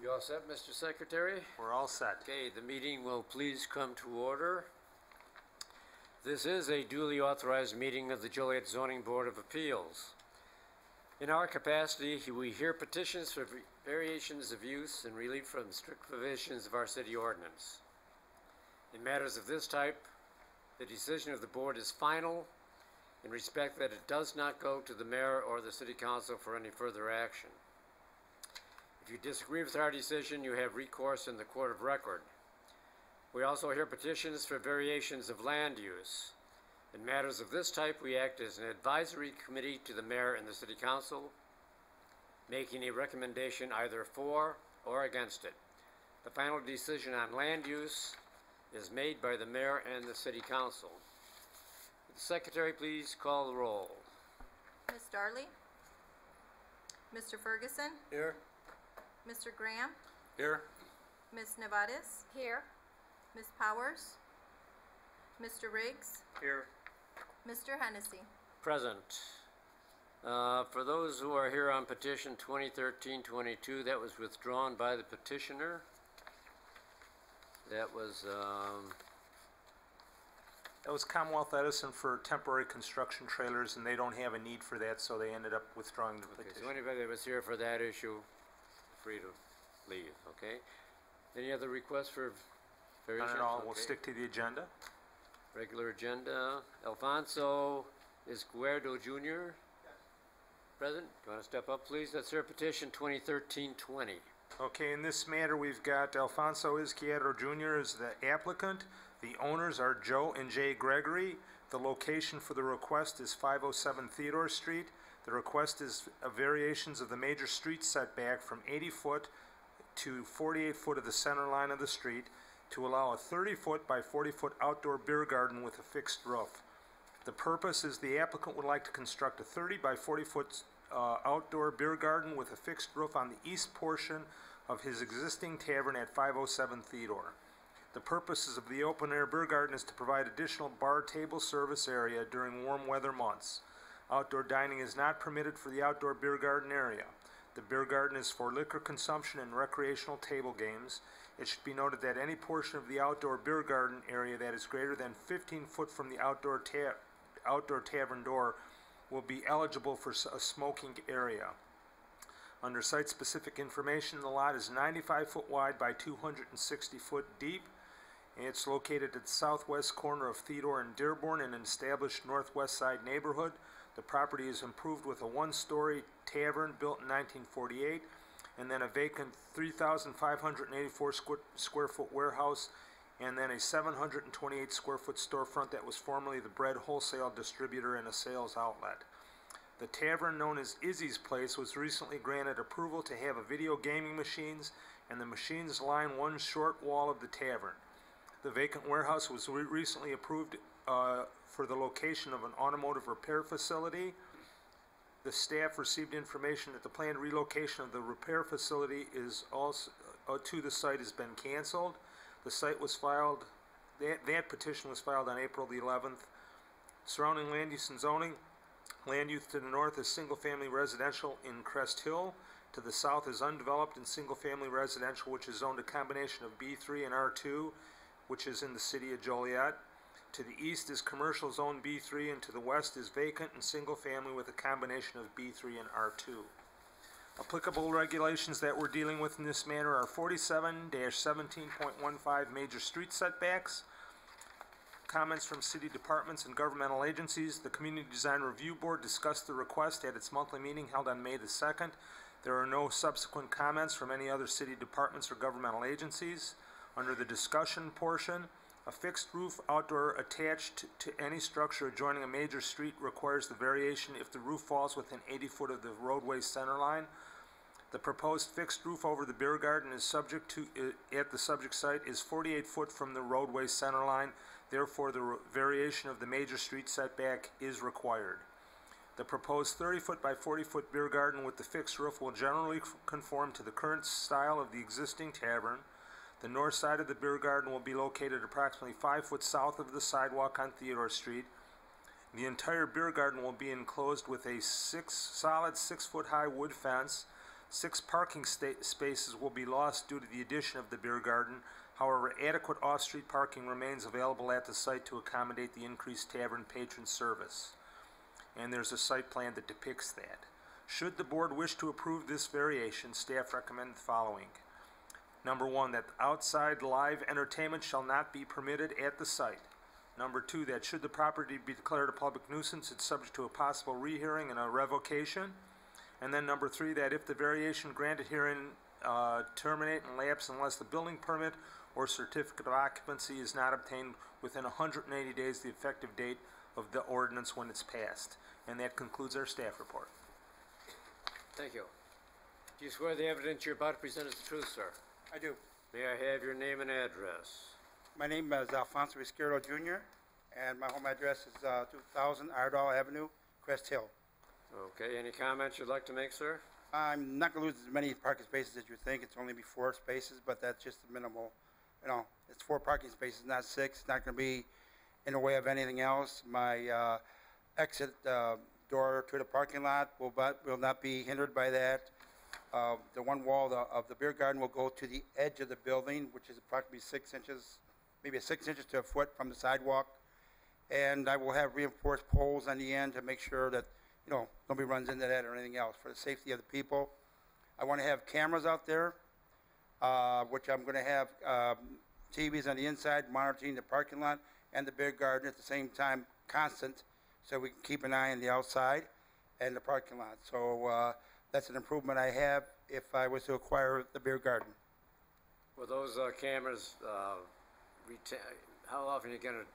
You all set, Mr. Secretary? We're all set. Okay, the meeting will please come to order. This is a duly authorized meeting of the Joliet Zoning Board of Appeals. In our capacity, we hear petitions for variations of use and relief from strict provisions of our city ordinance. In matters of this type, the decision of the board is final in respect that it does not go to the mayor or the city council for any further action. If you disagree with our decision, you have recourse in the court of record. We also hear petitions for variations of land use. In matters of this type, we act as an advisory committee to the mayor and the city council, making a recommendation either for or against it. The final decision on land use is made by the mayor and the city council. Would the secretary please call the roll? Ms. Darley? Mr. Ferguson? Here. Mr. Graham? Here. Ms. Nevadas? Here. Ms. Powers? Mr. Riggs? Here. Mr. Hennessy? Present. For those who are here on petition 2013-22, that was withdrawn by the petitioner. That was Commonwealth Edison for temporary construction trailers, and they don't have a need for that, so they ended up withdrawing the petition. so anybody that was here for that issue, free to leave, okay? Any other requests for variations? None at all. Okay. We'll stick to the agenda. Regular agenda. Alfonso Izquierdo Jr. Yes. Present. Do you want to step up, please? That's their petition 2013-20. Okay, in this matter, we've got Alfonso Izquierdo Jr. as the applicant. The owners are Joe and Jay Gregory. The location for the request is 507 Theodore Street. The request is variations of the major street setback from 80 foot to 48 foot of the center line of the street to allow a 30 foot by 40 foot outdoor beer garden with a fixed roof. The purpose is the applicant would like to construct a 30 by 40 foot outdoor beer garden with a fixed roof on the east portion of his existing tavern at 507 Theodore. The purposes of the open air beer garden is to provide additional bar table service area during warm weather months. Outdoor dining is not permitted for the outdoor beer garden area. The beer garden is for liquor consumption and recreational table games. It should be noted that any portion of the outdoor beer garden area that is greater than 15 foot from the outdoor tavern door will be eligible for a smoking area. Under site-specific information, the lot is 95 foot wide by 260 foot deep. It's located at the southwest corner of Theodore and Dearborn in an established northwest side neighborhood. The property is improved with a one-story tavern built in 1948 and then a vacant 3,584 square foot warehouse and then a 728 square foot storefront that was formerly the bread wholesale distributor and a sales outlet. The tavern, known as Izzy's Place, was recently granted approval to have a video gaming machines, and the machines line one short wall of the tavern. The vacant warehouse was recently approved for the location of an automotive repair facility. The staff received information that the planned relocation of the repair facility is also to the site has been canceled. The site was filed, that petition was filed on April the 11th. Surrounding land use and zoning, land use to the north is single-family residential in Crest Hill. To the south is undeveloped and single-family residential, which is zoned a combination of B3 and R2, which is in the city of Joliet. To the east is commercial zone B3, and to the west is vacant and single-family with a combination of B3 and R2. Applicable regulations that we're dealing with in this matter are 47-17.15 major street setbacks. Comments from city departments and governmental agencies. The Community Design Review Board discussed the request at its monthly meeting held on May the 2nd. There are no subsequent comments from any other city departments or governmental agencies. Under the discussion portion, a fixed roof outdoor attached to any structure adjoining a major street requires the variation if the roof falls within 80 foot of the roadway center line. The proposed fixed roof over the beer garden is subject to at the subject site is 48 foot from the roadway center line. Therefore, the variation of the major street setback is required. The proposed 30 foot by 40 foot beer garden with the fixed roof will generally conform to the current style of the existing tavern. The north side of the beer garden will be located approximately 5 foot south of the sidewalk on Theodore Street. The entire beer garden will be enclosed with a solid 6 foot high wood fence. 6 parking spaces will be lost due to the addition of the beer garden. However, adequate off-street parking remains available at the site to accommodate the increased tavern patron service. And there's a site plan that depicts that. Should the board wish to approve this variation, staff recommend the following. Number 1, that outside live entertainment shall not be permitted at the site. Number 2, that should the property be declared a public nuisance, it's subject to a possible rehearing and a revocation. And then number 3, that if the variation granted herein terminate and lapse unless the building permit or certificate of occupancy is not obtained within 180 days of the effective date of the ordinance when it's passed. And that concludes our staff report. Thank you. Do you swear the evidence you're about to present is the truth, sir? I do. May I have your name and address? My name is Alfonso Izquierdo Jr., and my home address is 2000 Ardall Avenue, Crest Hill. Okay, any comments you'd like to make, sir? I'm not going to lose as many parking spaces as you think. It's only be 4 spaces, but that's just the minimal. You know, it's 4 parking spaces, not 6. It's not going to be in the way of anything else. My exit door to the parking lot will not be hindered by that. The one wall of the beer garden will go to the edge of the building, which is approximately 6 inches, maybe 6 inches to a foot from the sidewalk. And I will have reinforced poles on the end to make sure that, you know, nobody runs into that or anything else for the safety of the people. I want to have cameras out there, which I'm going to have TVs on the inside monitoring the parking lot and the beer garden at the same time, constant, so we can keep an eye on the outside and the parking lot. So that's an improvement I have if I was to acquire the beer garden. Well, those cameras, how often are you going to...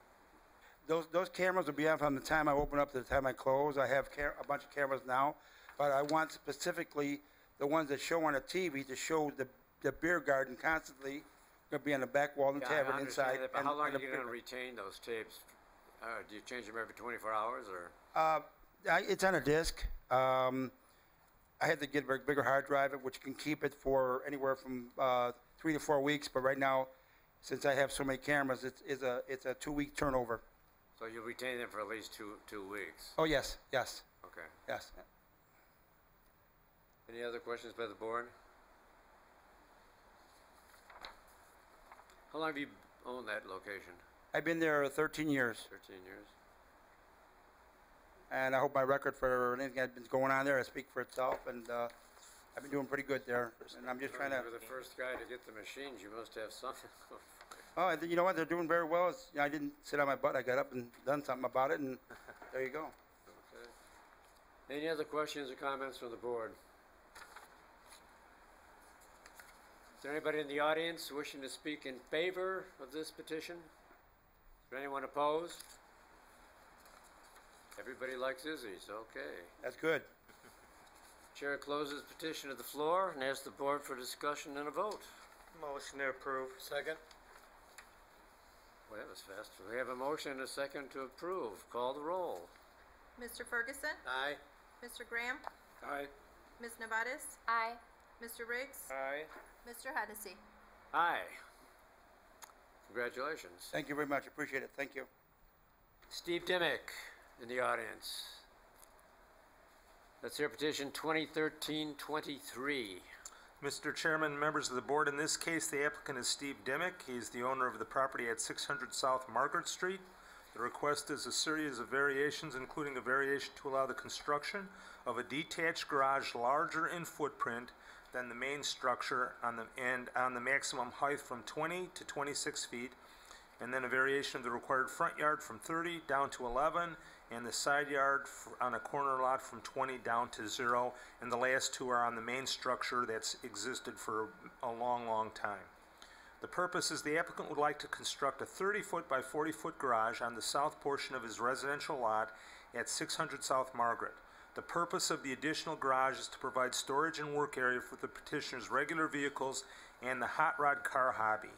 Those cameras will be on from the time I open up to the time I close. I have a bunch of cameras now, but I want specifically the ones that show on the TV to show the beer garden constantly. Going to be on the back wall and Yeah, tavern I understand inside. that, but how long are and you going to retain those tapes? Do you change them every 24 hours, or? It's on a disc. I had to get a bigger hard drive, which can keep it for anywhere from 3 to 4 weeks. But right now, since I have so many cameras, it's a 2-week turnover. So you'll retain them for at least two weeks? Oh yes, yes, Okay. yes. Any other questions by the board? How long have you owned that location? I've been there 13 years, 13 years? and I hope my record for anything that's been going on there speaks for itself. And I've been doing pretty good there. And I'm just trying to. You were the first guy to get the machines. You must have something. Oh, you know what? They're doing very well. You know, I didn't sit on my butt. I got up and done something about it, and there you go. Okay. Any other questions or comments from the board? Is there anybody in the audience wishing to speak in favor of this petition? Is there anyone opposed? Everybody likes Izzy's, okay. That's good. Chair closes petition to the floor and asks the board for discussion and a vote. Motion to approve. Second. Well, that was fast. We have a motion and a second to approve. Call the roll. Mr. Ferguson? Aye. Mr. Graham? Aye. Ms. Nevadas? Aye. Mr. Riggs? Aye. Mr. Hennessy? Aye. Congratulations. Thank you very much. Appreciate it. Thank you. Steve Dimick in the audience. Let's hear petition 2013-23. Mr. Chairman, members of the board, in this case, the applicant is Steve Dimick. He's the owner of the property at 600 South Margaret Street. The request is a series of variations, including a variation to allow the construction of a detached garage larger in footprint than the main structure on the maximum height from 20 to 26 feet, and then a variation of the required front yard from 30 down to 11, and the side yard on a corner lot from 20 down to 0, and the last two are on the main structure that's existed for a long, long time. The purpose is the applicant would like to construct a 30-foot by 40-foot garage on the south portion of his residential lot at 600 South Margaret. The purpose of the additional garage is to provide storage and work area for the petitioner's regular vehicles and the hot rod car hobby.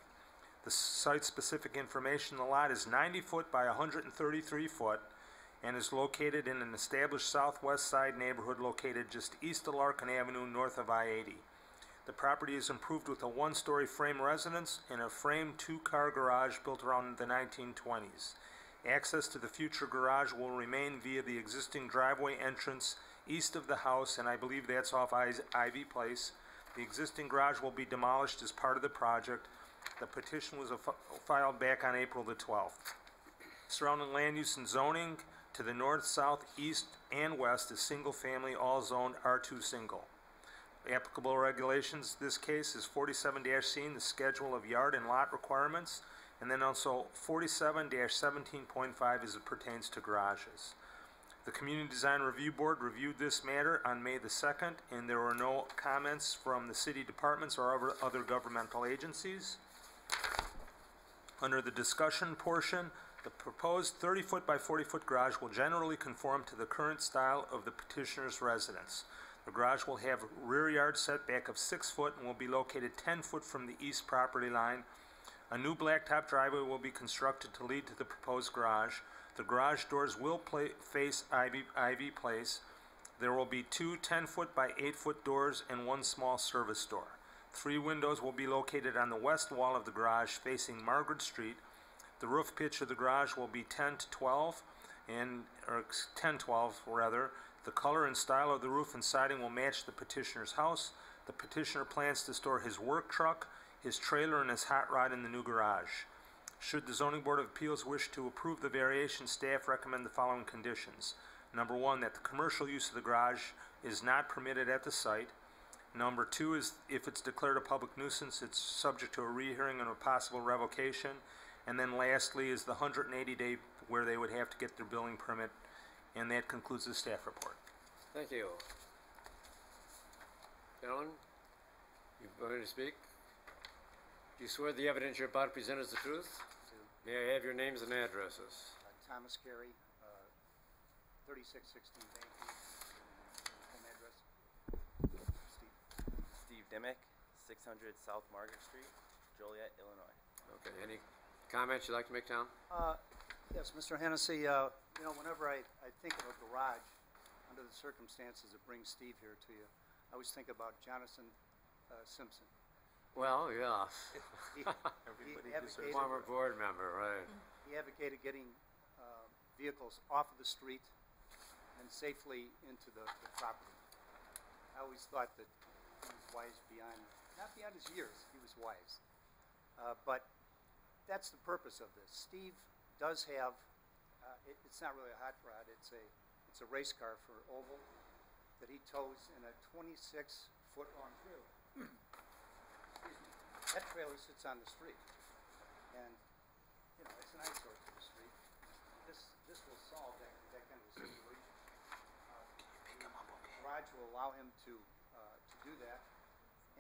The site-specific information: the lot is 90 foot by 133 foot and is located in an established southwest side neighborhood located just east of Larkin Avenue, north of I-80. The property is improved with a one-story frame residence and a frame two-car garage built around the 1920s. Access to the future garage will remain via the existing driveway entrance east of the house, and I believe that's off Ivy Place. The existing garage will be demolished as part of the project. The petition was filed back on April the 12th. Surrounding land use and zoning, to the north, south, east, and west is single-family, all zoned R2 single. Applicable regulations, this case is 47-C in the schedule of yard and lot requirements, and then also 47-17.5 as it pertains to garages. The Community Design Review Board reviewed this matter on May the 2nd, and there were no comments from the city departments or other governmental agencies. Under the discussion portion, the proposed 30-foot by 40-foot garage will generally conform to the current style of the petitioner's residence. The garage will have a rear yard setback of 6 foot and will be located 10 foot from the east property line. A new blacktop driveway will be constructed to lead to the proposed garage. The garage doors will face Ivy Place. There will be two 10-foot by 8-foot doors and one small service door. 3 windows will be located on the west wall of the garage facing Margaret Street. The roof pitch of the garage will be 10 to 12, or 10-12 rather. The color and style of the roof and siding will match the petitioner's house. The petitioner plans to store his work truck, his trailer, and his hot rod in the new garage. Should the Zoning Board of Appeals wish to approve the variation, staff recommend the following conditions. Number 1, that the commercial use of the garage is not permitted at the site. Number 2 is if it's declared a public nuisance, it's subject to a rehearing and a possible revocation. And then lastly is the 180-day where they would have to get their building permit. And that concludes the staff report. Thank you. Gentlemen, you going to speak? Do you swear the evidence you're about to present is the truth? May I have your names and addresses? Thomas Carey, 3616 Bank, home address. Steve Dimick, 600 South Margaret Street, Joliet, Illinois. Okay, any comments you'd like to make, Tom? Yes, Mr. Hennessy, whenever I think of a garage, under the circumstances that brings Steve here to you, I always think about Jonathan Simpson. Well, yeah. He advocated, Former board member, right. he advocated getting vehicles off of the street and safely into the property. I always thought that he was wise not beyond his years, he was wise. But that's the purpose of this. Steve does have, it's not really a hot rod, it's a race car for oval that he tows in a 26-foot-long trailer. That trailer sits on the street, and it's an eyesore to the street. This will solve that kind of a situation. The garage will allow him to do that,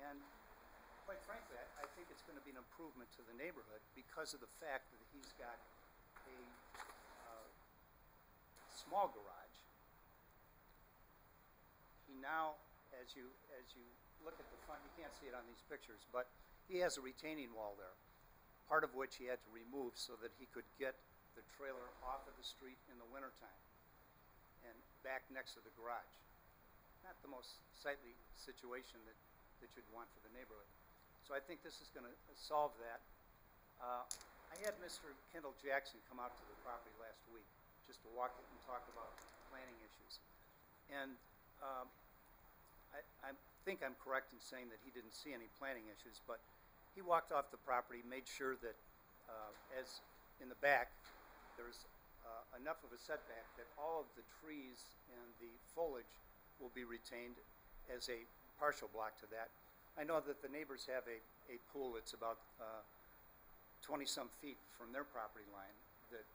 and quite frankly, I think it's going to be an improvement to the neighborhood because of the fact that he's got a small garage. He now, as you look at the front, you can't see it on these pictures, but he has a retaining wall there, part of which he had to remove so that he could get the trailer off of the street in the wintertime and back next to the garage. Not the most sightly situation that you'd want for the neighborhood. So I think this is going to solve that. I had Mr. Kendall Jackson come out to the property last week just to walk it and talk about planning issues. And I think I'm correct in saying that he didn't see any planning issues, but he walked off the property, made sure that as in the back, there's enough of a setback that all of the trees and the foliage will be retained as a partial block to that. I know that the neighbors have a pool that's about 20-some feet from their property line that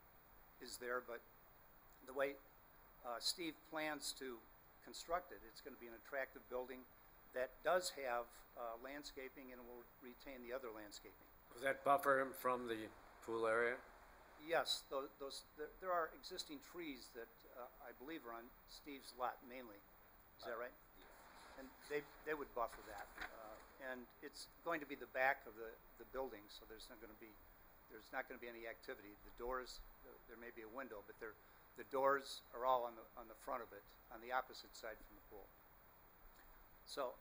is there, but the way Steve plans to construct it, it's going to be an attractive building that does have landscaping and will retain the other landscaping. Does that buffer him from the pool area? Yes, there are existing trees that I believe are on Steve's lot mainly. Is that right? And they would buffer that. And it's going to be the back of the building, so there's not going to be any activity. The doors, there may be a window, but the doors are all on the front of it, on the opposite side from the pool. So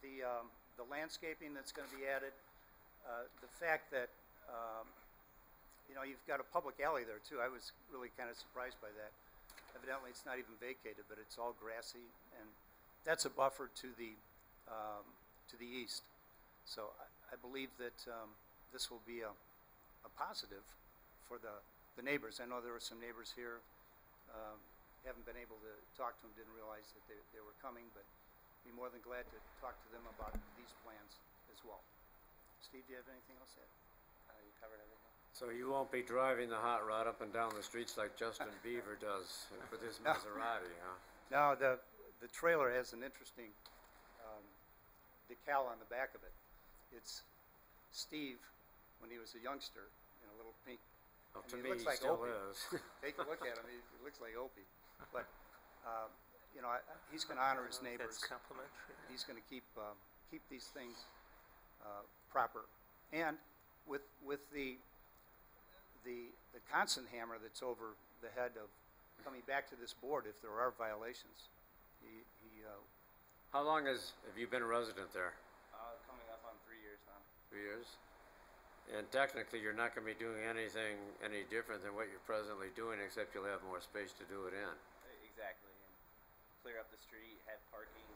the landscaping that's going to be added, the fact that You know, you've got a public alley there too. I was really kind of surprised by that. Evidently, it's not even vacated, but it's all grassy, and that's a buffer to the east. So I believe that this will be a positive for the neighbors. I know there were some neighbors here, haven't been able to talk to them, didn't realize that they were coming, but be more than glad to talk to them about these plans as well. Steve, do you have anything else to add? You covered everything. So you won't be driving the hot rod up and down the streets like Justin Bieber does with his Maserati, huh? Now, the trailer has an interesting decal on the back of it. It's Steve when he was a youngster in a little pink. Well, I to mean, me, it looks he like still Opie. is. Take a look at him. He looks like Opie. But, you know, he's going to honor his neighbors. That's complimentary. He's going to keep these things proper. And with the constant hammer that's over the head of coming back to this board if there are violations, How long have you been a resident there? Coming up on 3 years now. 3 years? And technically, you're not going to be doing anything any different than what you're presently doing, except you'll have more space to do it in. Exactly. And clear up the street, have parking.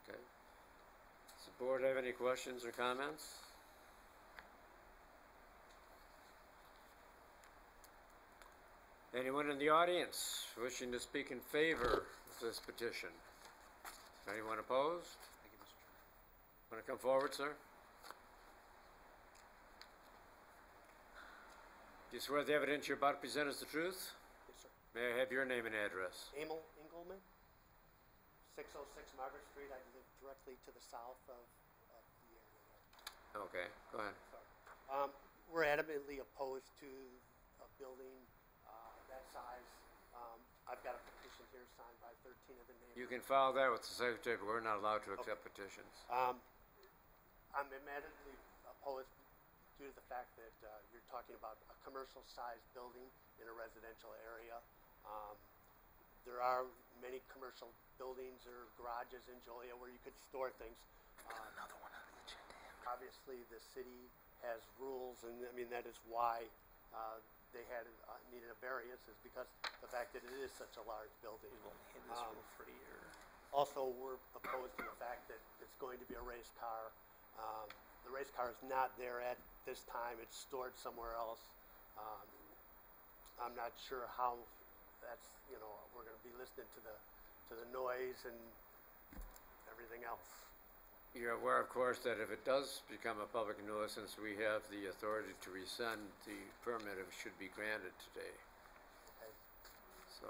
Okay. Does the board have any questions or comments? Anyone in the audience wishing to speak in favor of this petition? Anyone opposed? Thank you, Mr. Chairman. Want to come forward, sir? Do you swear the evidence you're about to present is the truth? Yes, sir. May I have your name and address? Emil Engelman, 606 Margaret Street. I live directly to the south of the area there. Okay, go ahead. Sorry. We're adamantly opposed to a building that size. I've got a petition here signed by 13 of the neighbors. You can file that with the secretary, but we're not allowed to accept petitions. I'm adamantly opposed due to the fact that you're talking about a commercial-sized building in a residential area. There are many commercial buildings or garages in Joliet where you could store things. Another one on the agenda. Obviously, the city has rules, and I mean, that is why they had needed a variance, is because the fact that it is such a large building. We've only had this rule for a year. Also, we're opposed to the fact that it's going to be a race car. The race car is not there at this time. It's stored somewhere else. I'm not sure how that's, you know, we're going to be listening to the noise and everything else. You're aware, of course, that if it does become a public nuisance, we have the authority to rescind the permit if it should be granted today. Okay. So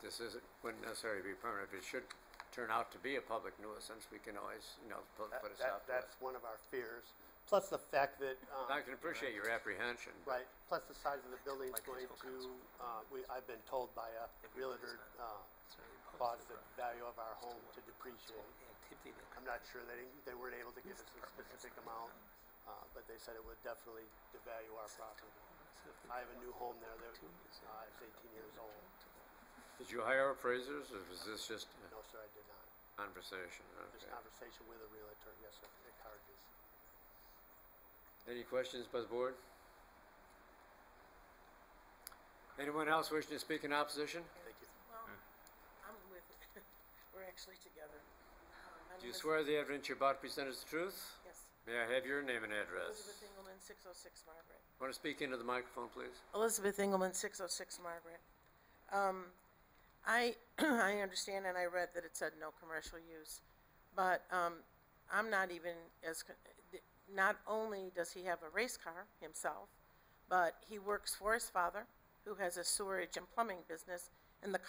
this wouldn't necessarily be permanent. If it should turn out to be a public nuisance, we can always, you know, put a stop to it. That's one of our fears. Plus the fact that I can appreciate your apprehension. right. Plus the size of the building is going to. I've been told by a realtor caused the value of our home to depreciate. I'm not sure they weren't able to give us a specific amount, but they said it would definitely devalue our property. I have a new home there that is 18 years old. Did you hire appraisers, or was this just a No, sir, I did not. conversation? Just Okay. conversation with a realtor, yes, sir, at Carges. Any questions by the board? Anyone else wishing to speak in opposition? Thank you. Well, I'm with it. We're actually together. Do you swear the evidence you're about to present is the truth? Yes. May I have your name and address? Elizabeth Engelman, 606 Margaret. Want to speak into the microphone, please? Elizabeth Engelman, 606 Margaret. I understand and I read that it said no commercial use, but I'm not even not only does he have a race car himself, but he works for his father, who has a sewerage and plumbing business, and the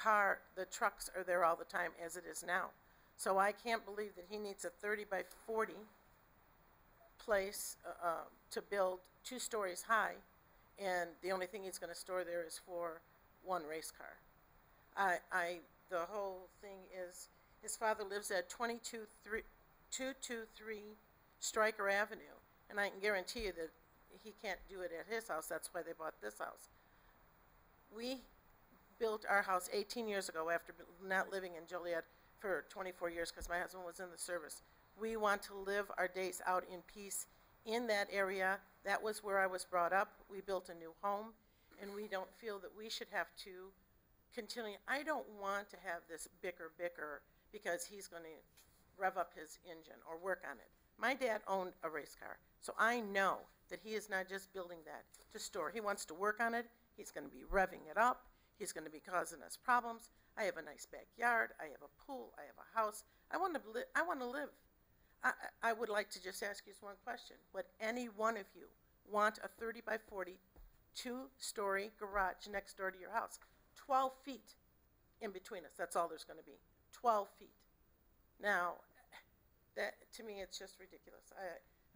trucks are there all the time as it is now. So I can't believe that he needs a 30 by 40 place to build 2 stories high, and the only thing he's going to store there is for one race car. The whole thing is, his father lives at 223 Stryker Avenue, and I can guarantee you that he can't do it at his house. That's why they bought this house. We built our house 18 years ago after not living in Joliet for 24 years because my husband was in the service. We want to live our days out in peace in that area. That was where I was brought up. We built a new home, and we don't feel that we should have to continue. I don't want to have this bicker because he's going to rev up his engine or work on it. My dad owned a race car, so I know that he is not just building that to store. He wants to work on it. He's going to be revving it up. He's going to be causing us problems. I have a nice backyard. I have a pool. I have a house. I want to live. I would like to just ask you one question. Would any one of you want a 30 by 40 two-story garage next door to your house? 12 feet in between us. That's all there's going to be. 12 feet. Now, that to me, it's just ridiculous.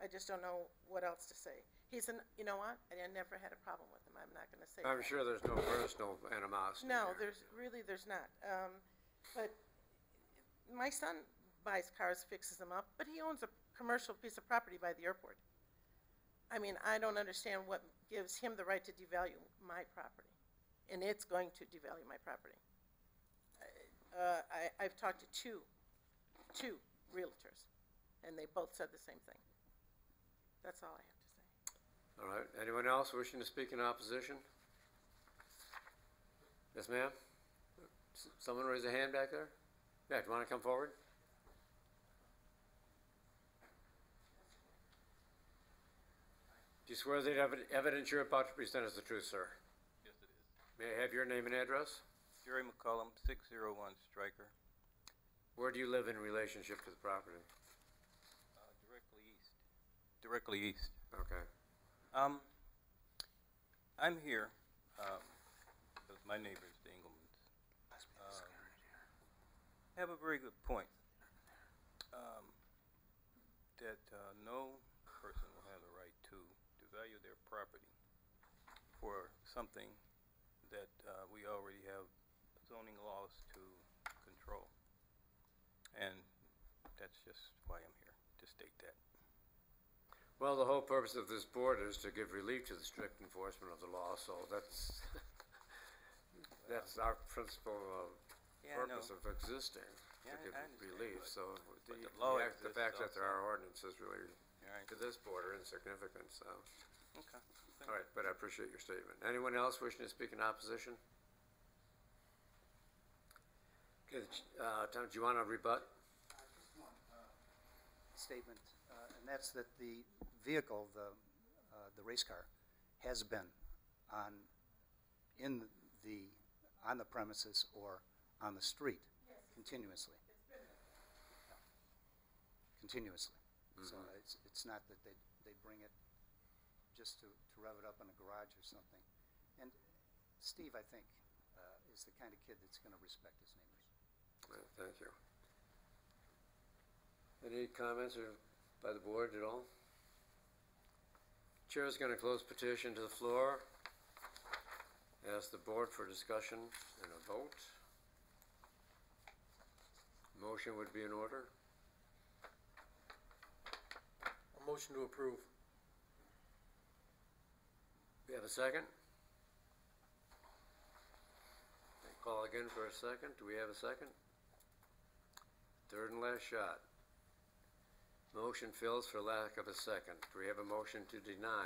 I just don't know what else to say. You know what? I never had a problem with him. I'm not going to say I'm that. sure there's no personal animosity No, here. there's not. But my son buys cars, fixes them up, but he owns a commercial piece of property by the airport. I mean, I don't understand what gives him the right to devalue my property, and it's going to devalue my property. I've talked to two realtors, and they both said the same thing. That's all I have to say. All right, anyone else wishing to speak in opposition? Yes, ma'am? Someone raise a hand back there? Yeah, do you want to come forward? Do you swear that evidence you're about to present is the truth, sir? Yes, it is. May I have your name and address? Jerry McCullum, 601 Stryker, Where do you live in relationship to the property? directly east. Directly east. Okay. I'm here because my neighbors, the Engelmans, have a very good point. That no person will have the right to devalue their property for something that we already have zoning laws to control. And that's just why I'm here, to state that. Well, the whole purpose of this board is to give relief to the strict enforcement of the law, so that's our principal Yeah, I know. purpose of existing, Yeah, to give I understand, relief. but- So but the law the exists fact that there also. are ordinances really, All right. to this board, are insignificant, so. Okay. All right, but I appreciate your statement. Anyone else wishing to speak in opposition? Okay, Tom, do you want to rebut? Statement, and that's that the vehicle, the race car, has been on the premises or on the street continuously. Continuously. So it's not that they bring it just to rev it up in a garage or something. And Steve, I think, is the kind of kid that's going to respect his neighbors. All right, thank you. Any comments by the board at all? Chair is going to close petition to the floor. Ask the board for discussion and a vote. Motion would be in order. A motion to approve. We have a second? Call again for a second. Do we have a second? Third and last shot. Motion fails for lack of a second. Do we have a motion to deny?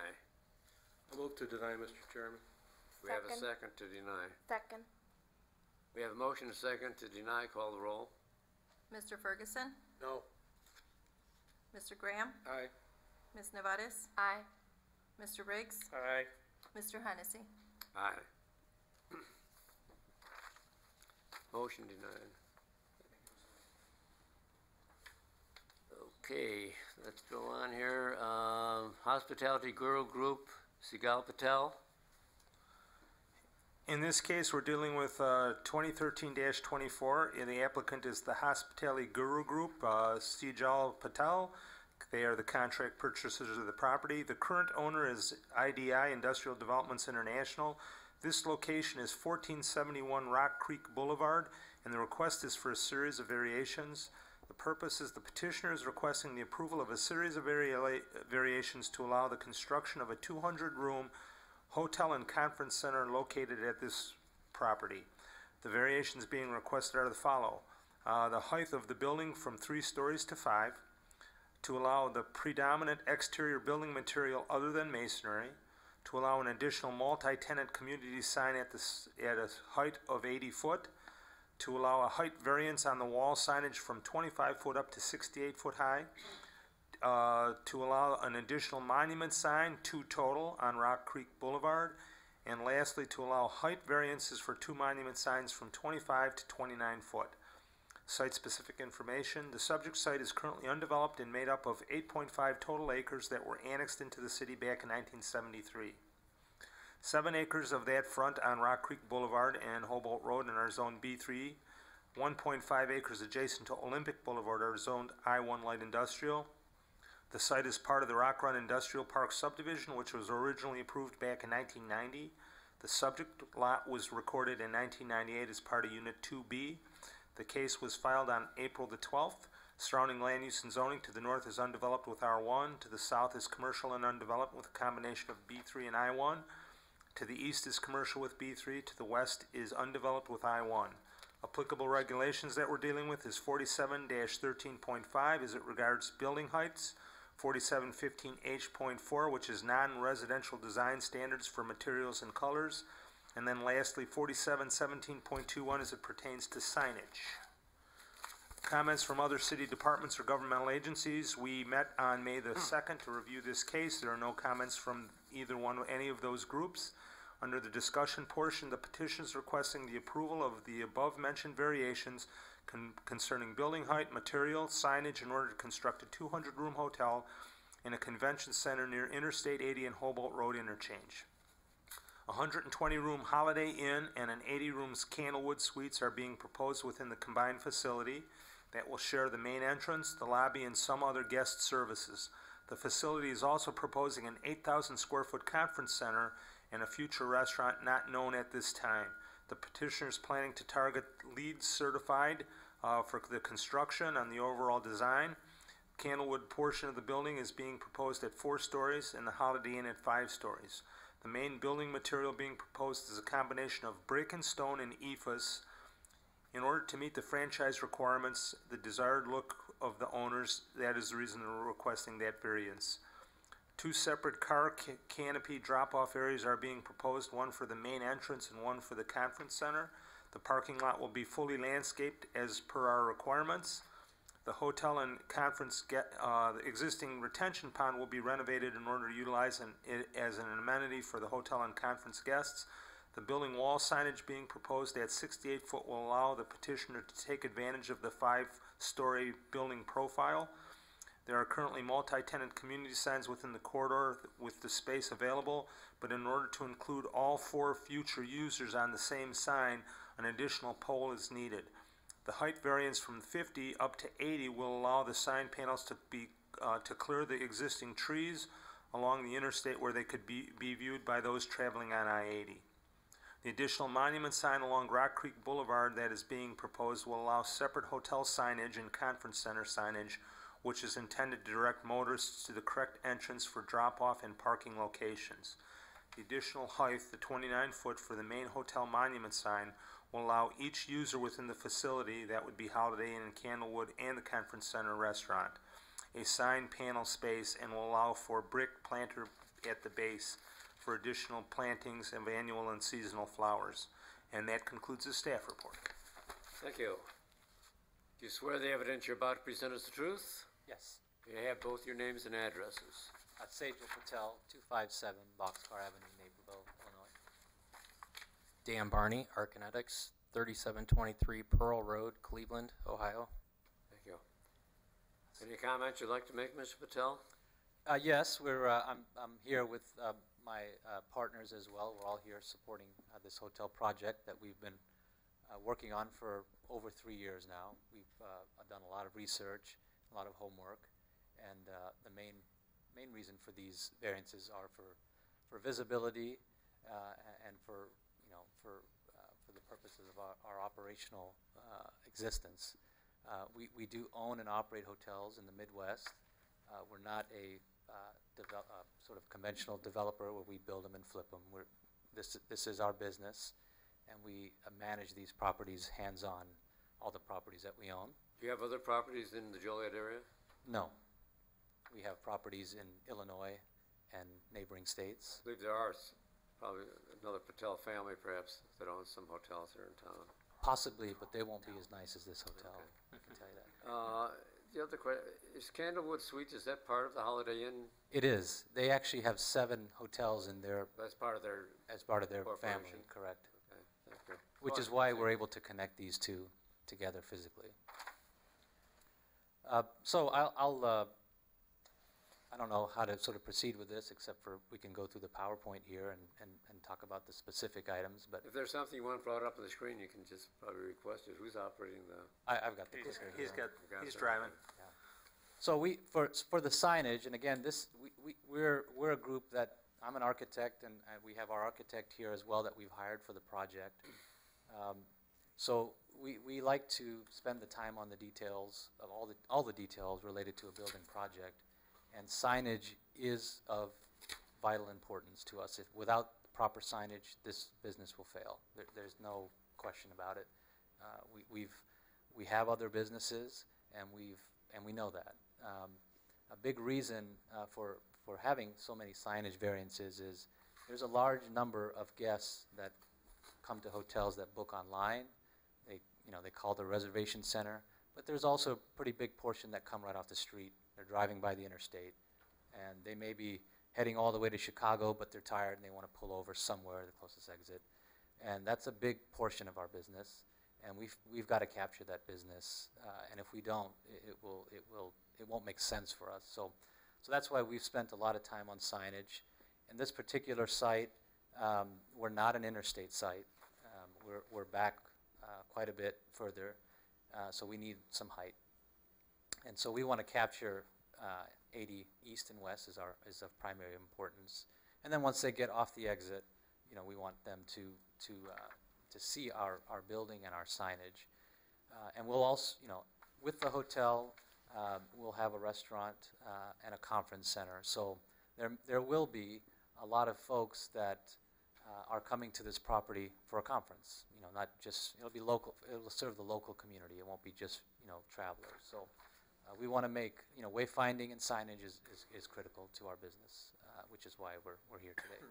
I move to deny, Mr. Chairman. Do we have a Second. second to deny? Second. We have a motion and a second to deny. Call the roll. Mr. Ferguson? No. Mr. Graham? Aye. Ms. Nevatis? Aye. Mr. Riggs? Aye. Mr. Hennessy? Aye. Motion denied. Okay, let's go on here. Hospitality Guru Group, Sigal Patel. In this case, we're dealing with 2013-24, and the applicant is the Hospitality Guru Group, Sejal Patel. They are the contract purchasers of the property. The current owner is IDI, Industrial Developments International. This location is 1471 Rock Creek Boulevard, and the request is for a series of variations. The purpose is the petitioner is requesting the approval of a series of variations to allow the construction of a 200-room hotel and conference center located at this property. The variations being requested are the follow. The height of the building from 3 stories to 5. to allow the predominant exterior building material other than masonry, to allow an additional multi-tenant community sign at a height of 80 foot, to allow a height variance on the wall signage from 25 foot up to 68 foot high, to allow an additional monument sign, 2 total, on Rock Creek Boulevard, and lastly, to allow height variances for 2 monument signs from 25 to 29 foot. Site-specific information. The subject site is currently undeveloped and made up of 8.5 total acres that were annexed into the city back in 1973. 7 acres of that front on Rock Creek Boulevard and Hobart Road in our Zone B3. 1.5 acres adjacent to Olympic Boulevard are zoned I-1 Light Industrial. The site is part of the Rock Run Industrial Park subdivision, which was originally approved back in 1990. The subject lot was recorded in 1998 as part of Unit 2B. The case was filed on April the 12th. Surrounding land use and zoning to the north is undeveloped with R1. To the south is commercial and undeveloped with a combination of B3 and I1. To the east is commercial with B3. To the west is undeveloped with I1. Applicable regulations that we're dealing with is 47-13.5 as it regards building heights. 4715H.4, which is non-residential design standards for materials and colors. And then lastly, 4717.21 as it pertains to signage. Comments from other city departments or governmental agencies. We met on May the 2nd to review this case. There are no comments from either one or any of those groups. Under the discussion portion, the petition is requesting the approval of the above-mentioned variations concerning building height, material, signage in order to construct a 200-room hotel in a convention center near Interstate 80 and Hobart Road interchange. 120-room Holiday Inn and an 80-room Candlewood Suites are being proposed within the combined facility that will share the main entrance, the lobby, and some other guest services. The facility is also proposing an 8,000 square foot conference center and a future restaurant not known at this time. The petitioner is planning to target LEED certified for the construction on the overall design. Candlewood portion of the building is being proposed at 4 stories and the Holiday Inn at 5 stories. The main building material being proposed is a combination of brick and stone and EIFS. In order to meet the franchise requirements, the desired look of the owners, that is the reason we're requesting that variance. 2 separate car canopy drop-off areas are being proposed, one for the main entrance and one for the conference center. The parking lot will be fully landscaped as per our requirements. The hotel and conference, the existing retention pond will be renovated in order to utilize it as an amenity for the hotel and conference guests. The building wall signage being proposed at 68 foot will allow the petitioner to take advantage of the 5-story building profile. There are currently multi-tenant community signs within the corridor with the space available, but in order to include all 4 future users on the same sign, an additional pole is needed. The height variance from 50 up to 80 will allow the sign panels to clear the existing trees along the interstate where they could be viewed by those traveling on I-80. The additional monument sign along Rock Creek Boulevard that is being proposed will allow separate hotel signage and conference center signage, which is intended to direct motorists to the correct entrance for drop-off and parking locations. The additional height, the 29 foot for the main hotel monument sign, will allow each user within the facility, that would be Holiday Inn and Candlewood and the Conference Center restaurant, a sign panel space, and will allow for brick planter at the base for additional plantings of annual and seasonal flowers. And that concludes the staff report. Thank you. Do you swear the evidence you're about to present is the truth? Yes. You have both your names and addresses. Sejal Patel, 257 Boxcar Avenue, Naperville, Illinois. Dan Barney, Arkinetics, 3723 Pearl Road, Cleveland, Ohio. Thank you. Any comments you'd like to make, Mr. Patel? Yes, I'm here with my partners as well. We're all here supporting this hotel project that we've been working on for over 3 years now. We've done a lot of research, a lot of homework, and the main reason for these variances are for visibility and for the purposes of our operational existence. We do own and operate hotels in the Midwest. We're not a sort of conventional developer where we build them and flip them. This is our business, and we manage these properties hands-on, all the properties that we own. Do you have other properties in the Joliet area? No. We have properties in Illinois and neighboring states. I believe there are probably another Patel family perhaps that owns some hotels here in town. Possibly, but they won't be as nice as this hotel, I can tell you that. The other question, is Candlewood Suites, is that part of the Holiday Inn? It is. They actually have 7 hotels in their, That's part of their, as part of their family, corporation. correct. okay, thank you. Which is why we're able to connect these two together physically. So I don't know how to sort of proceed with this, except for we can go through the PowerPoint here and talk about the specific items, but If there's something you want brought up on the screen, you can just probably request it. Who's operating the? I've got the clicker He's here. got, he's driving. So for the signage, and again, we're a group that, I'm an architect, and we have our architect here as well that we've hired for the project. So we like to spend the time on the details of all the details related to a building project, and signage is of vital importance to us. Without proper signage, this business will fail. There's no question about it. We have other businesses, and we know that. A big reason for having so many signage variances is there's a large number of guests that come to hotels that book online. They call the reservation center, but there's also a pretty big portion that come right off the street. They're driving by the interstate, and they may be heading all the way to Chicago, but they're tired and they want to pull over somewhere, the closest exit. And that's a big portion of our business, and we've got to capture that business. And if we don't, it won't make sense for us. So that's why we've spent a lot of time on signage. In this particular site, we're not an interstate site. We're back quite a bit further, so we need some height. And so we want to capture 80 east and west is of primary importance. And then once they get off the exit, we want them to see our building and our signage. And we'll also, with the hotel, we'll have a restaurant and a conference center. So there will be a lot of folks that are coming to this property for a conference. Not just, it'll be local, it'll serve the local community. It won't be just, travelers. So we want to make, wayfinding and signage is critical to our business, which is why we're here today.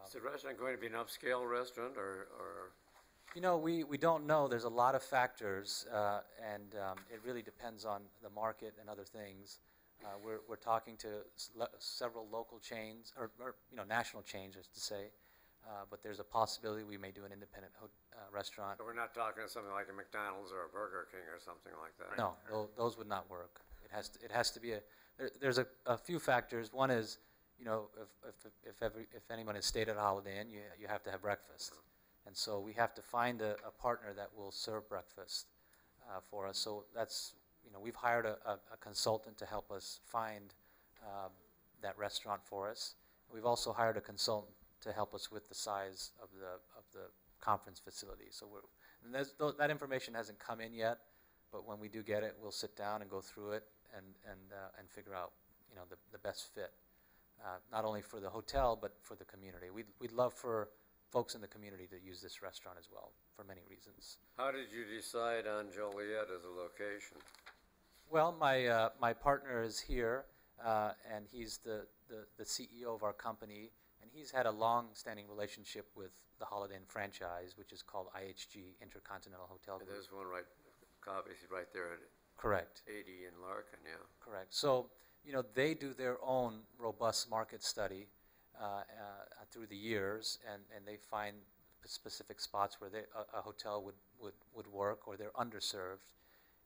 Is the restaurant going to be an upscale restaurant or? We don't know. There's a lot of factors, and it really depends on the market and other things. We're talking to several local chains, or national chains, as to say, but there's a possibility we may do an independent restaurant. So we're not talking something like a McDonald's or a Burger King or something like that? No, those would not work. It has to be there's a few factors. One is, if anyone has stayed at a Holiday Inn, you have to have breakfast. And so we have to find a partner that will serve breakfast for us. So that's, we've hired a consultant to help us find that restaurant for us. We've also hired a consultant to help us with the size of the conference facility. So that information hasn't come in yet, but when we do get it, we'll sit down and go through it and figure out the best fit, not only for the hotel but for the community. We'd love for folks in the community to use this restaurant as well, for many reasons. How did you decide on Joliet as a location? Well, my partner is here, and he's the CEO of our company, and he's had a long-standing relationship with the Holiday Inn franchise, which is called IHG, Intercontinental Hotel Group. There's one obviously right there at Correct. 80 in Larkin, yeah. Correct. So, they do their own robust market study through the years, and they find specific spots where a hotel would work, or they're underserved.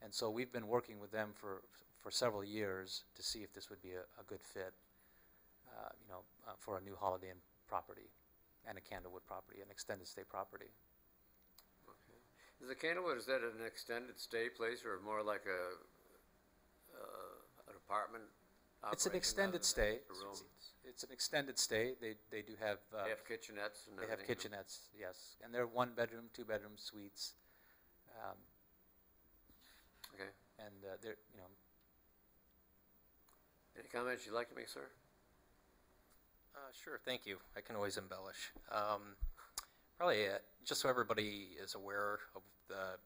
And so we've been working with them for several years to see if this would be a good fit, for a new Holiday Inn property and a Candlewood property, an extended stay property. Okay. Is the Candlewood, is that an extended stay place or more like an apartment? It's an operation extended rather stay. than a room? It's an extended stay. They do have. They have kitchenettes and They have everything? kitchenettes, yes, and they're 1-bedroom, 2-bedroom suites. Okay. And they're, Any comments you'd like to make, sir? Sure, thank you. I can always embellish. Probably just so everybody is aware of the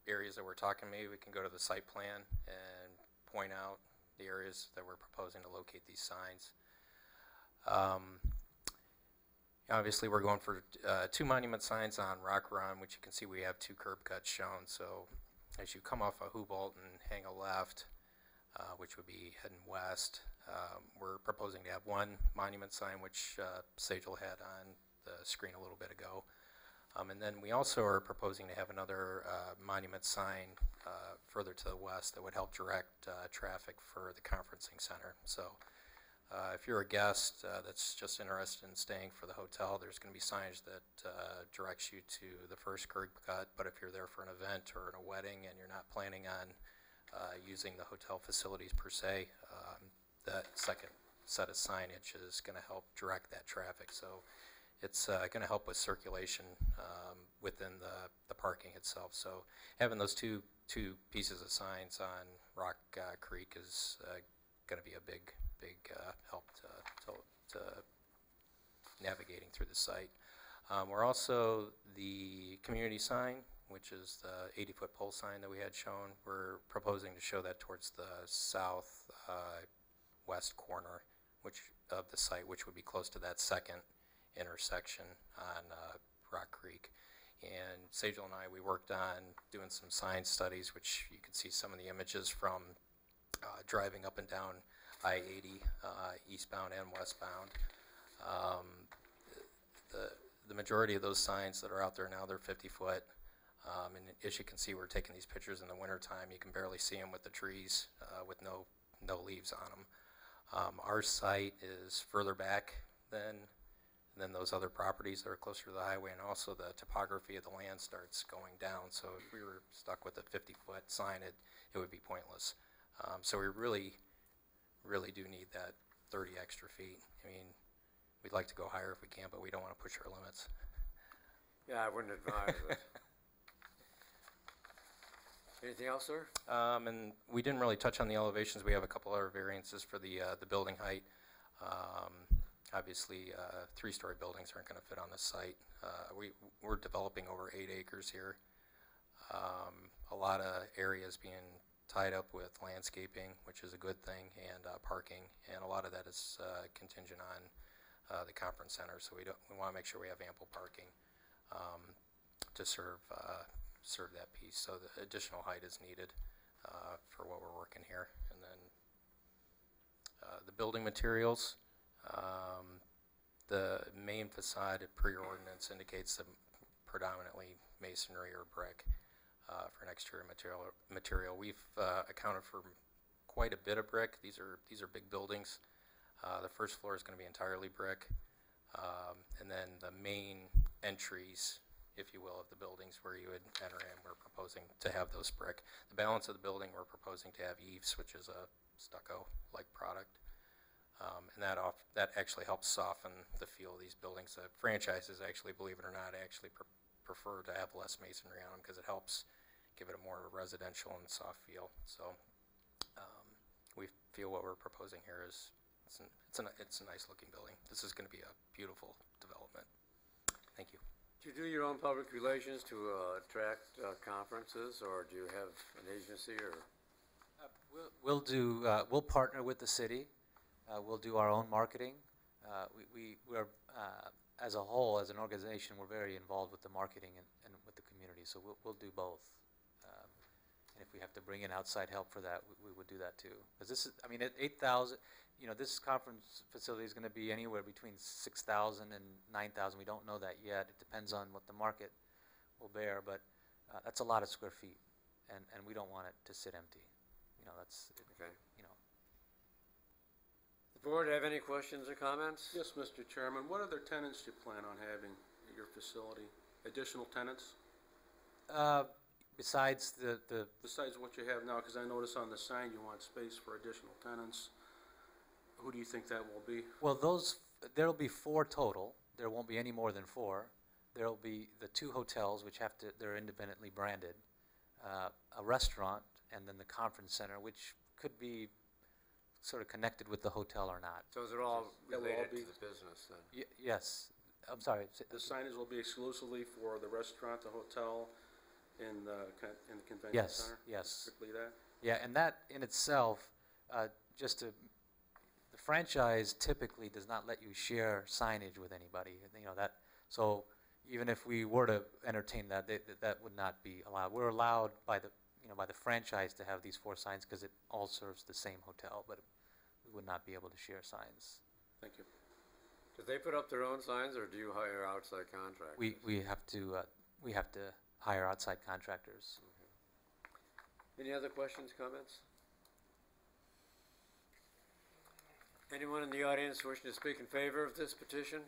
areas that we're talking, maybe we can go to the site plan and point out, the areas that we're proposing to locate these signs. Obviously, we're going for 2 monument signs on Rock Run, which you can see we have 2 curb cuts shown. So as you come off of Huboldt and hang a left, which would be heading west, we're proposing to have 1 monument sign, which Sajal had on the screen a little bit ago. And then we also are proposing to have another monument sign further to the west that would help direct traffic for the conferencing center. So if you're a guest that's just interested in staying for the hotel, there's going to be signage that directs you to the first curb cut. But if you're there for an event or in a wedding and you're not planning on using the hotel facilities per se, that second set of signage is going to help direct that traffic. So it's going to help with circulation within the parking itself. So having those two pieces of signs on Rock Creek is going to be a big help to navigating through the site. We're also the community sign, which is the 80-foot pole sign that we had shown. We're proposing to show that towards the south west corner of the site, which would be close to that second intersection on Rock Creek. And Sajal and I, we worked on doing some sign studies, which you can see some of the images from driving up and down I-80, eastbound and westbound. The majority of those signs that are out there now, they're 50 foot. And as you can see, we're taking these pictures in the wintertime. You can barely see them with the trees with no leaves on them. Our site is further back than those other properties that are closer to the highway, and also the topography of the land starts going down. So if we were stuck with a 50-foot sign, it would be pointless. So we really do need that 30 extra feet. I mean, we'd like to go higher if we can, but we don't want to push our limits. Yeah, I wouldn't advise it. Anything else, sir? And we didn't really touch on the elevations. We have a couple other variances for the building height. Obviously, 3-story buildings aren't going to fit on this site. We're developing over 8 acres here. A lot of areas being tied up with landscaping, which is a good thing, and parking, and a lot of that is contingent on the conference center. So we want to make sure we have ample parking to serve that piece. So the additional height is needed for what we're working here. And then the building materials. The main facade per your ordinance indicates that predominantly masonry or brick for an exterior material. We've accounted for quite a bit of brick. These are big buildings. The first floor is going to be entirely brick, and then the main entries, if you will, of the buildings where you would enter in, we're proposing to have those brick. The balance of the building, we're proposing to have eaves, which is a stucco-like product. And that actually helps soften the feel of these buildings. The franchises, actually, believe it or not, actually prefer to have less masonry on them because it helps give it a more residential and soft feel. So we feel what we're proposing here is it's a nice looking building. This is going to be a beautiful development. Thank you. Do you do your own public relations to attract conferences, or do you have an agency? Or We'll partner with the city. We'll do our own marketing. We're as a whole, as an organization, we're very involved with the marketing and with the community. So we'll do both. And if we have to bring in outside help for that, we would do that too. Because this is, I mean, at 8,000, this conference facility is going to be anywhere between 6,000 and 9,000. We don't know that yet. It depends on what the market will bear, but that's a lot of square feet, and we don't want it to sit empty. Okay. The board have any questions or comments? Yes, Mr. Chairman. What other tenants do you plan on having at your facility? Additional tenants? Besides Besides what you have now, because I notice on the sign you want space for additional tenants. Who do you think that will be? well, there'll be 4 total. There won't be any more than 4. There'll be the 2 hotels, which they're independently branded, a restaurant, and then the conference center, which could be sort of connected with the hotel or not. So they're all That will all related be- to the business then? Yes. I'm sorry. The signage will be exclusively for the restaurant, the hotel, and the convention Yes, center? yes. Strictly that? Yeah, and that in itself, just to, the franchise typically does not let you share signage with anybody, you know, that, so even if we were to entertain that, that would not be allowed. We're allowed by the, you know, by the franchise to have these 4 signs because it all serves the same hotel, but we would not be able to share signs. Thank you. Do they put up their own signs, or do you hire outside contractors? We have to hire outside contractors. Any other questions, comments? Anyone in the audience wishing to speak in favor of this petition?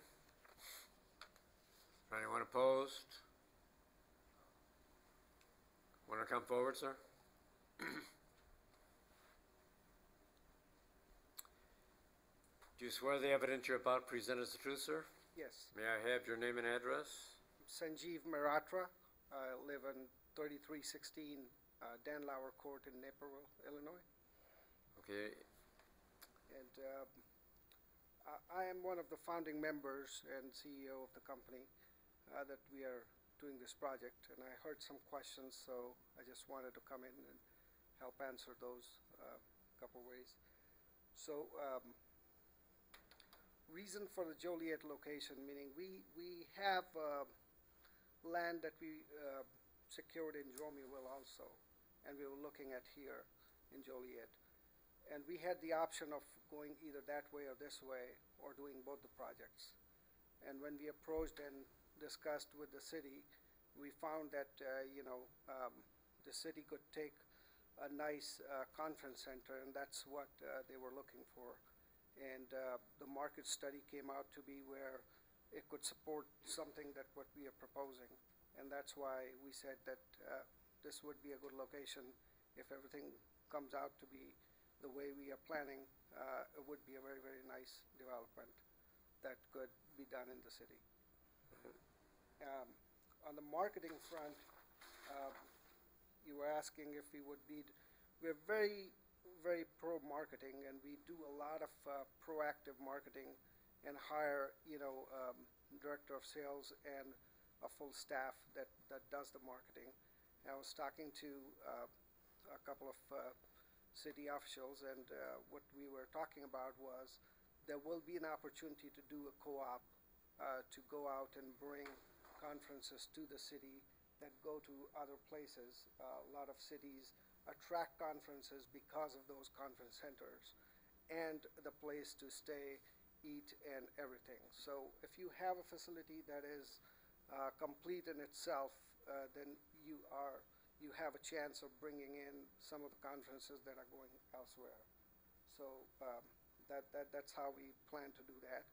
Anyone opposed? Want to come forward, sir? Do you swear the evidence you're about to present is the truth, sir? Yes. May I have your name and address? Sanjeev Meratra. I live in 3316 Danlauer Court in Naperville, Illinois. Okay. And I am one of the founding members and CEO of the company that we are doing this project. And I heard some questions, so I just wanted to come in and help answer those a couple ways. So reason for the Joliet location, meaning we have land that we secured in Romeoville also, and we were looking at here in Joliet. And we had the option of going either that way or this way, or doing both the projects. And when we approached and discussed with the city, we found that the city could take a nice conference center, and that's what they were looking for. And the market study came out to be where it could support something that what we are proposing. And that's why we said that this would be a good location. If everything comes out to be the way we are planning, it would be a very, very nice development that could be done in the city. On the marketing front, you were asking if we would be, we're very, very pro-marketing, and we do a lot of proactive marketing and hire, director of sales and a full staff that does the marketing. And I was talking to a couple of city officials, and what we were talking about was there will be an opportunity to do a co-op to go out and bring conferences to the city that go to other places. A lot of cities attract conferences because of those conference centers and the place to stay, eat, and everything. So if you have a facility that is complete in itself, then you have a chance of bringing in some of the conferences that are going elsewhere. So that's how we plan to do that.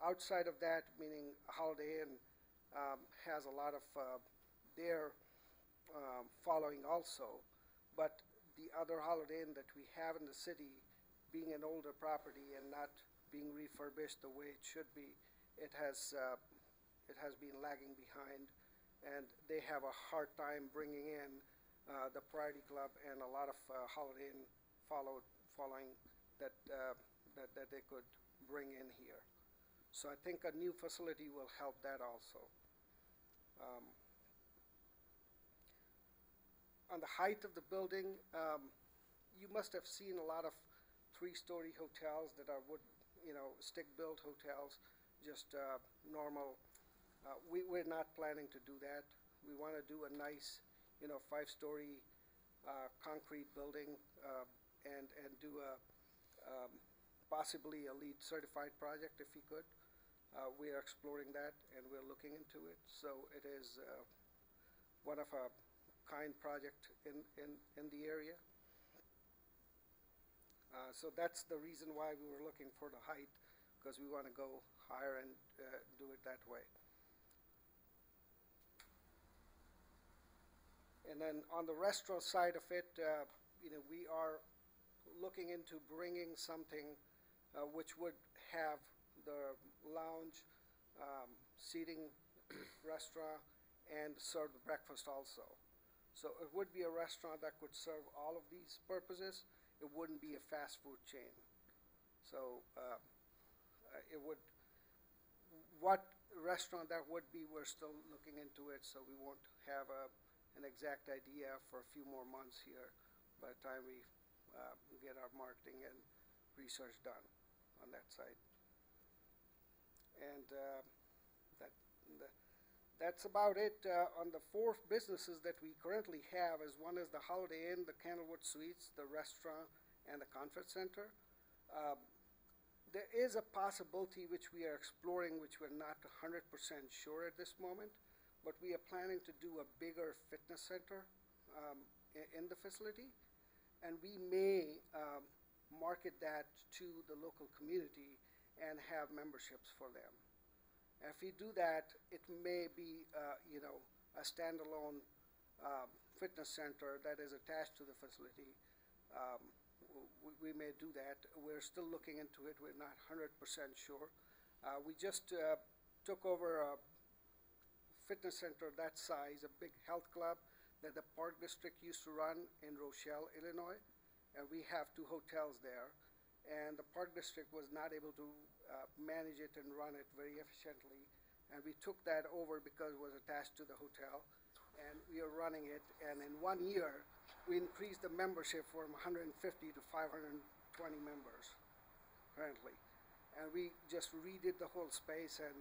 Outside of that, meaning Holiday Inn has a lot of their following also, but the other Holiday Inn that we have in the city, being an older property and not being refurbished the way it should be, it has been lagging behind, and they have a hard time bringing in the Priority Club and a lot of Holiday Inn following that they could bring in here. So I think a new facility will help that also. On the height of the building, you must have seen a lot of 3-story hotels that are wood, stick-built hotels, just normal. We're not planning to do that. We want to do a nice, 5-story concrete building and do a possibly a LEED certified project if we could. We are exploring that and we're looking into it. So it is one of a kind project in the area. So that's the reason why we were looking for the height, because we want to go higher and do it that way. And then on the restaurant side of it, we are looking into bringing something which would have the lounge, seating, restaurant, and serve breakfast also. So it would be a restaurant that could serve all of these purposes. It wouldn't be a fast food chain. So it would, what restaurant that would be, we're still looking into it, so we won't have an exact idea for a few more months here by the time we get our marketing and research done on that site. And that's about it. On the 4 businesses that we currently have, one is the Holiday Inn, the Candlewood Suites, the restaurant, and the conference center. There is a possibility which we are exploring, which we're not 100% sure at this moment, but we are planning to do a bigger fitness center in the facility, and we may market that to the local community and have memberships for them. And if we do that, it may be, a standalone fitness center that is attached to the facility. We may do that. We're still looking into it. We're not 100% sure. We just took over a fitness center that size, a big health club that the Park District used to run in Rochelle, Illinois. And we have 2 hotels there. And the Park District was not able to manage it and run it very efficiently. And we took that over because it was attached to the hotel. And we are running it. And in 1 year, we increased the membership from 150 to 520 members currently. And we just redid the whole space and,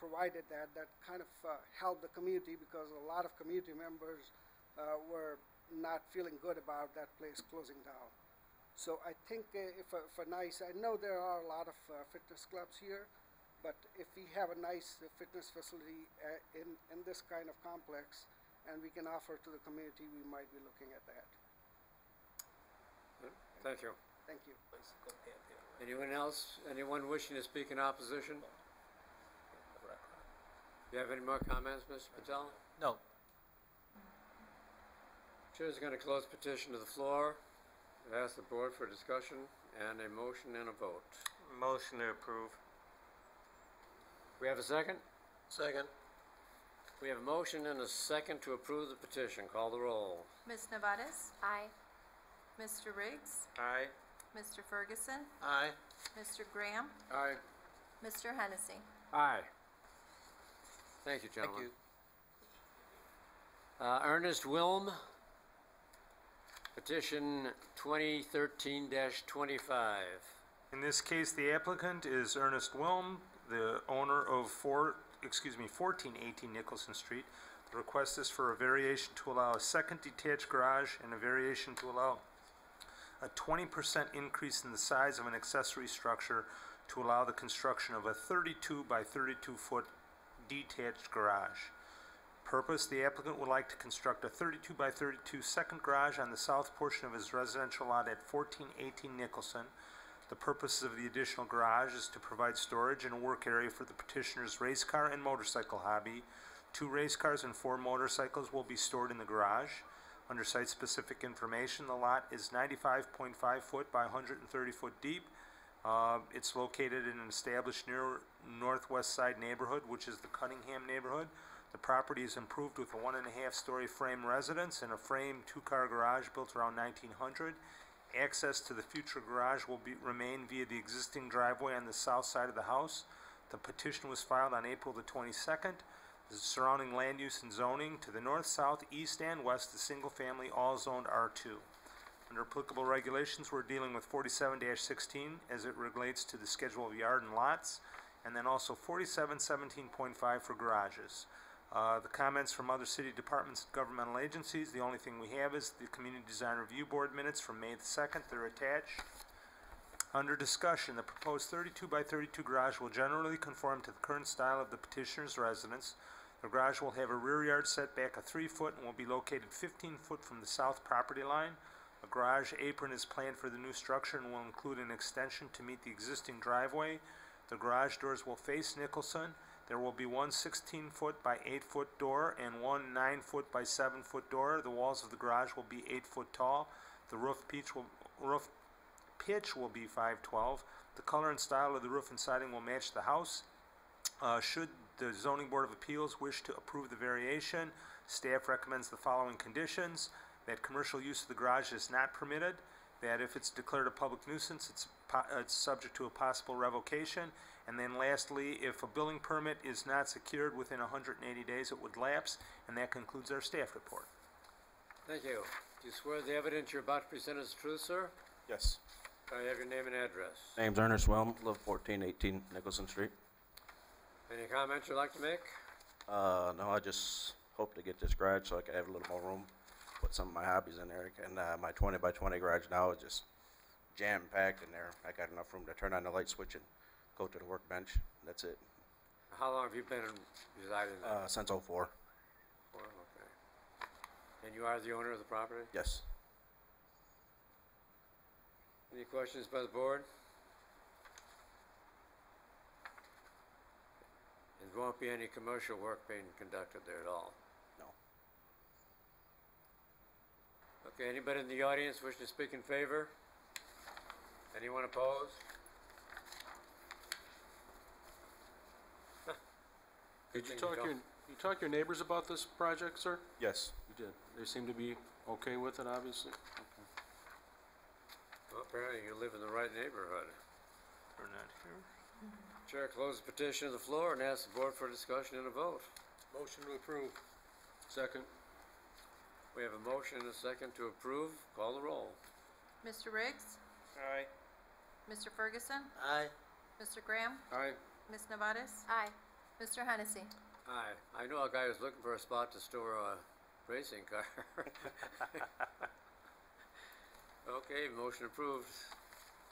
provided that kind of helped the community, because a lot of community members were not feeling good about that place closing down. So I think I know there are a lot of fitness clubs here, but if we have a nice fitness facility in this kind of complex, and we can offer to the community, we might be looking at that. Thank you. Thank you. Anyone else? Anyone wishing to speak in opposition? Do you have any more comments, Mr. Patel? No. Chair is going to close petition to the floor. I ask the board for discussion and a motion and a vote. Motion to approve. We have a second? Second. We have a motion and a second to approve the petition. Call the roll. Ms. Nevadas. Aye. Mr. Riggs. Aye. Mr. Ferguson. Aye. Mr. Graham. Aye. Mr. Hennessy. Aye. Thank you, gentlemen. Thank you. Ernest Wilm, petition 2013-25. In this case, the applicant is Ernest Wilm, the owner of 1418 Nicholson Street. The request is for a variation to allow a second detached garage and a variation to allow a 20% increase in the size of an accessory structure to allow the construction of a 32 by 32 foot detached garage. Purpose: the applicant would like to construct a 32 by 32 second garage on the south portion of his residential lot at 1418 Nicholson. The purpose of the additional garage is to provide storage and a work area for the petitioner's race car and motorcycle hobby. 2 race cars and 4 motorcycles will be stored in the garage. Under site-specific information, the lot is 95.5 foot by 130 foot deep. It's located in an established near northwest side neighborhood, which is the Cunningham neighborhood. The property is improved with a 1.5-story frame residence and a frame 2-car garage built around 1900. Access to the future garage will remain via the existing driveway on the south side of the house. The petition was filed on April the 22nd. The surrounding land use and zoning to the north, south, east, and west is single family, all zoned R2. Under applicable regulations, we're dealing with 47-16 as it relates to the schedule of yard and lots, and then also 47-17.5 for garages. The comments from other city departments and governmental agencies, the only thing we have is the Community Design Review Board minutes from May the 2nd. They're attached. Under discussion, the proposed 32 by 32 garage will generally conform to the current style of the petitioner's residence. The garage will have a rear yard setback of 3 foot and will be located 15 foot from the south property line. A garage apron is planned for the new structure and will include an extension to meet the existing driveway. The garage doors will face Nicholson. There will be one 16-foot by 8-foot door and one 9-foot by 7-foot door. The walls of the garage will be 8 foot tall. The roof pitch will be 512. The color and style of the roof and siding will match the house. Should the Zoning Board of Appeals wish to approve the variation, staff recommends the following conditions: that commercial use of the garage is not permitted, that if it's declared a public nuisance, it's subject to a possible revocation, and then lastly, if a building permit is not secured within 180 days, it would lapse. And that concludes our staff report. Thank you. Do you swear the evidence you're about to present is true, sir? Yes. I have your name and address. Name's Ernest Whelm, live 1418 Nicholson Street. Any comments you'd like to make? No, I just hope to get this garage so I can have a little more room, put some of my hobbies in there. And my 20 by 20 garage now is just jam-packed in there. I got enough room to turn on the light switch and go to the workbench. That's it. How long have you been residing there? Since '04. Okay. And you are the owner of the property? Yes. Any questions by the board? There won't be any commercial work being conducted there at all? No. Okay, anybody in the audience wish to speak in favor? Anyone opposed? Did you talk to your neighbors about this project, sir? Yes. You did. They seem to be okay with it, obviously? Okay. Well, apparently you live in the right neighborhood. We're not here. Chair closes petition to the floor and asks the board for a discussion and a vote. Motion to approve. Second. We have a motion and a second to approve. Call the roll. Mr. Riggs? Aye. Mr. Ferguson? Aye. Mr. Graham? Aye. Ms. Nevadas? Aye. Mr. Hennessy? Aye. I know a guy who's looking for a spot to store a racing car. Okay, motion approved.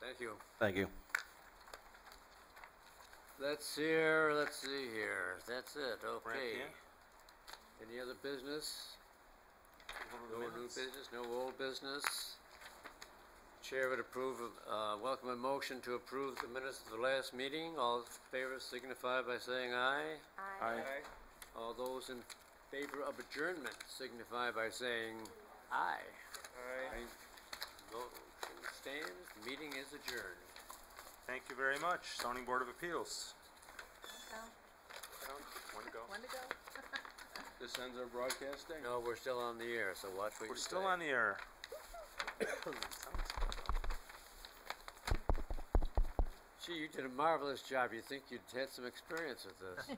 Thank you. Thank you. Let's see here. That's it, okay. Any other business? No new business, no old business. Chair would welcome a motion to approve the minutes of the last meeting. All in favor signify by saying aye. Aye. All those in favor of adjournment signify by saying aye. Aye. Motion stands, the meeting is adjourned. Thank you very much, zoning board of appeals. One to go. One to go. This ends our broadcast day? No, we're still on the air, so watch what you say. We're still on the air. Gee, you did a marvelous job. You think you'd had some experience with this.